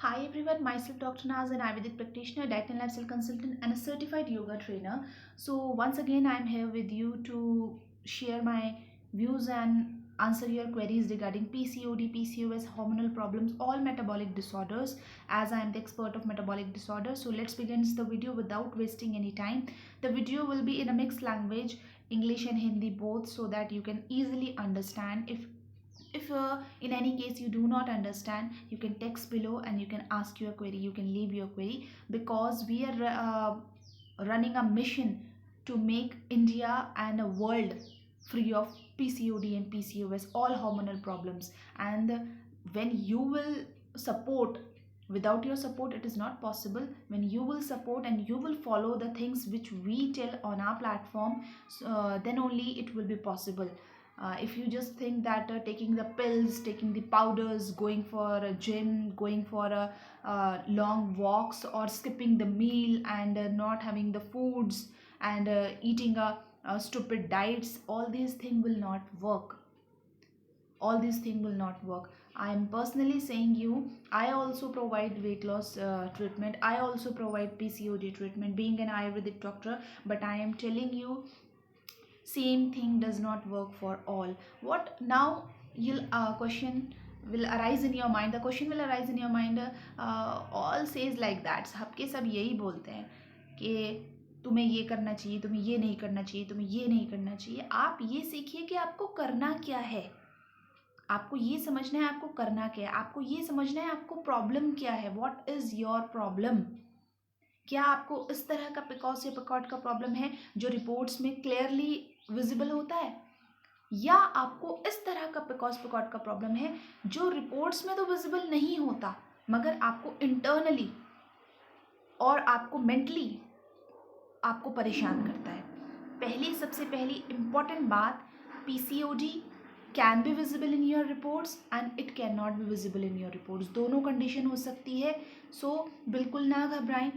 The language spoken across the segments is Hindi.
Hi everyone, myself Dr. Naz, an Ayurvedic practitioner, diet and lifestyle consultant, and a certified yoga trainer. So once again, I'm here with you to share my views and answer your queries regarding PCOD, PCOS, hormonal problems, all metabolic disorders. As I am the expert of metabolic disorders, so let's begin the video without wasting any time. The video will be in a mixed language, English and Hindi both, so that you can easily understand. If in any case you do not understand, you can text below and you can ask your query, you can leave your query, because we are running a mission to make India and a world free of PCOD and PCOS, all hormonal problems. And when you will support, without your support it is not possible. When you will support and you will follow the things which we tell on our platform, then only it will be possible. If you just think that taking the pills, taking the powders, going for a gym, going for a long walks, or skipping the meal and not having the foods and eating a stupid diets, all these things will not work. All these things will not work. I am personally saying you, I also provide weight loss treatment, I also provide PCOD treatment, being an Ayurvedic doctor. But I am telling you, same thing does not work for all. What now? You'll question will arise in your mind, the question will arise in your mind, all says like that, सबके सब यही बोलते हैं कि तुम्हें ये करना चाहिए, तुम्हें ये नहीं करना चाहिए, तुम्हें ये नहीं करना चाहिए. आप ये सीखिए कि आपको करना क्या है. आपको ये समझना है आपको करना क्या है. आपको ये समझना है आपको प्रॉब्लम क्या है. What is your problem. क्या आपको इस तरह का पिकॉस या पिकॉट का प्रॉब्लम है जो रिपोर्ट्स में क्लियरली विजिबल होता है, या आपको इस तरह का पिकॉस पिकॉट का प्रॉब्लम है जो रिपोर्ट्स में तो विजिबल नहीं होता मगर आपको इंटरनली और आपको मेंटली आपको परेशान करता है. सबसे पहली इंपॉर्टेंट बात, PCOD can be visible in your reports and it can not be visible in your reports. दोनों कंडीशन हो सकती है. सो बिल्कुल ना घबराएं.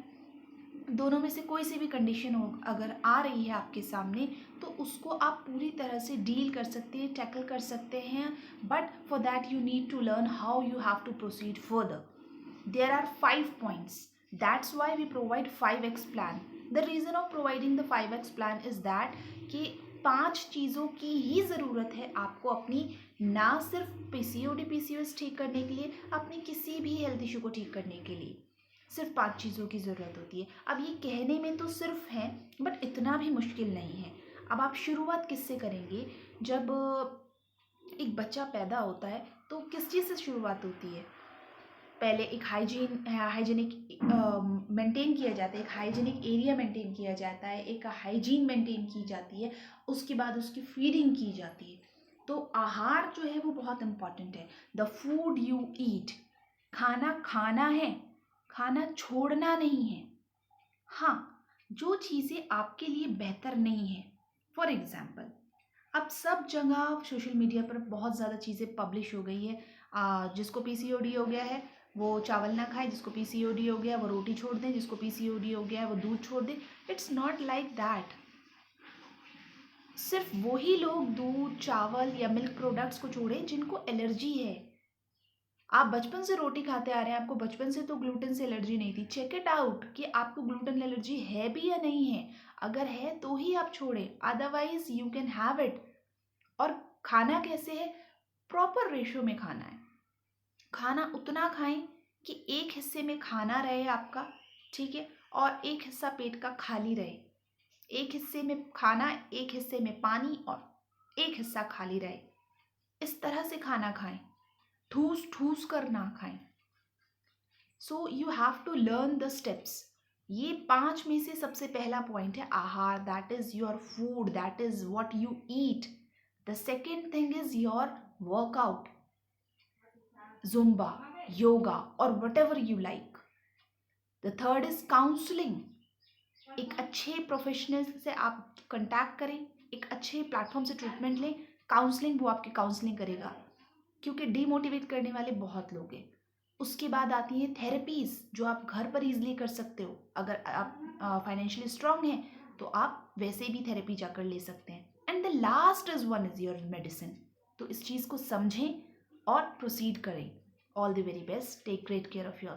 दोनों में से कोई सी भी कंडीशन हो अगर आ रही है आपके सामने, तो उसको आप पूरी तरह से डील कर सकते हैं, टैकल कर सकते हैं. But for that you need to learn how you have to proceed further. There are 5 points. That's why we provide 5x plan. The reason of providing the 5x plan is that कि 5 चीज़ों की ही ज़रूरत है आपको अपनी, ना सिर्फ पीसीओडी पीसीओएस ठीक करने के लिए, अपनी किसी भी हेल्थ इशू को ठीक करने के लिए सिर्फ 5 चीज़ों की ज़रूरत होती है. अब ये कहने में तो सिर्फ है, बट इतना भी मुश्किल नहीं है. अब आप शुरुआत किससे करेंगे. जब एक बच्चा पैदा होता है तो किस चीज़ से शुरुआत होती है. पहले एक हाइजीनिक मेंटेन किया जाता है, एक हाइजीनिक एरिया मेंटेन किया जाता है, एक हाइजीन मेंटेन की जाती है. उसके बाद उसकी फीडिंग की जाती है. तो आहार जो है वो बहुत इम्पॉर्टेंट है. द फूड यू ईट, खाना खाना है, खाना छोड़ना नहीं है. हाँ, जो चीज़ें आपके लिए बेहतर नहीं है. फॉर एग्जाम्पल, अब सब जगह सोशल मीडिया पर बहुत ज़्यादा चीज़ें पब्लिश हो गई है. जिसको पीसीओडी हो गया है वो चावल ना खाए, जिसको पीसीओडी हो गया वो रोटी छोड़ दें, जिसको पीसीओडी हो गया है वो दूध छोड़ दें. It's not like that. सिर्फ वही लोग दूध, चावल या मिल्क प्रोडक्ट्स को छोड़ें जिनको एलर्जी है. आप बचपन से रोटी खाते आ रहे हैं, आपको बचपन से तो ग्लूटेन से एलर्जी नहीं थी. चेक इट आउट कि आपको ग्लूटेन एलर्जी है भी या नहीं है. अगर है तो ही आप छोड़ें, otherwise you can have it. और खाना कैसे है, प्रॉपर रेशियो में खाना है. खाना उतना खाएं कि एक हिस्से में खाना रहे आपका, ठीक है, और एक हिस्सा पेट का खाली रहे. एक हिस्से में खाना, एक हिस्से में पानी, और एक हिस्सा खाली रहे. इस तरह से खाना खाएं, ठूस ठूस कर ना खाएं. So you have to learn the steps. ये 5 में से सबसे पहला पॉइंट है आहार. That is your food, that is what you eat. The second thing is your workout, Zumba, yoga और whatever you like. The third is counselling. एक अच्छे प्रोफेशनल से आप कंटैक्ट करें, एक अच्छे प्लेटफॉर्म से ट्रीटमेंट लें. काउंसलिंग, वो आपकी काउंसलिंग करेगा, क्योंकि डीमोटिवेट करने वाले बहुत लोग हैं. उसके बाद आती हैं थेरेपीज़ जो आप घर पर ईजिली कर सकते हो. अगर आप फाइनेंशियली स्ट्रांग हैं तो आप वैसे भी थेरेपी जाकर ले सकते हैं. And the last is one is your medicine. तो इस चीज़ को समझें और प्रोसीड करें. All the very best. Take great care of your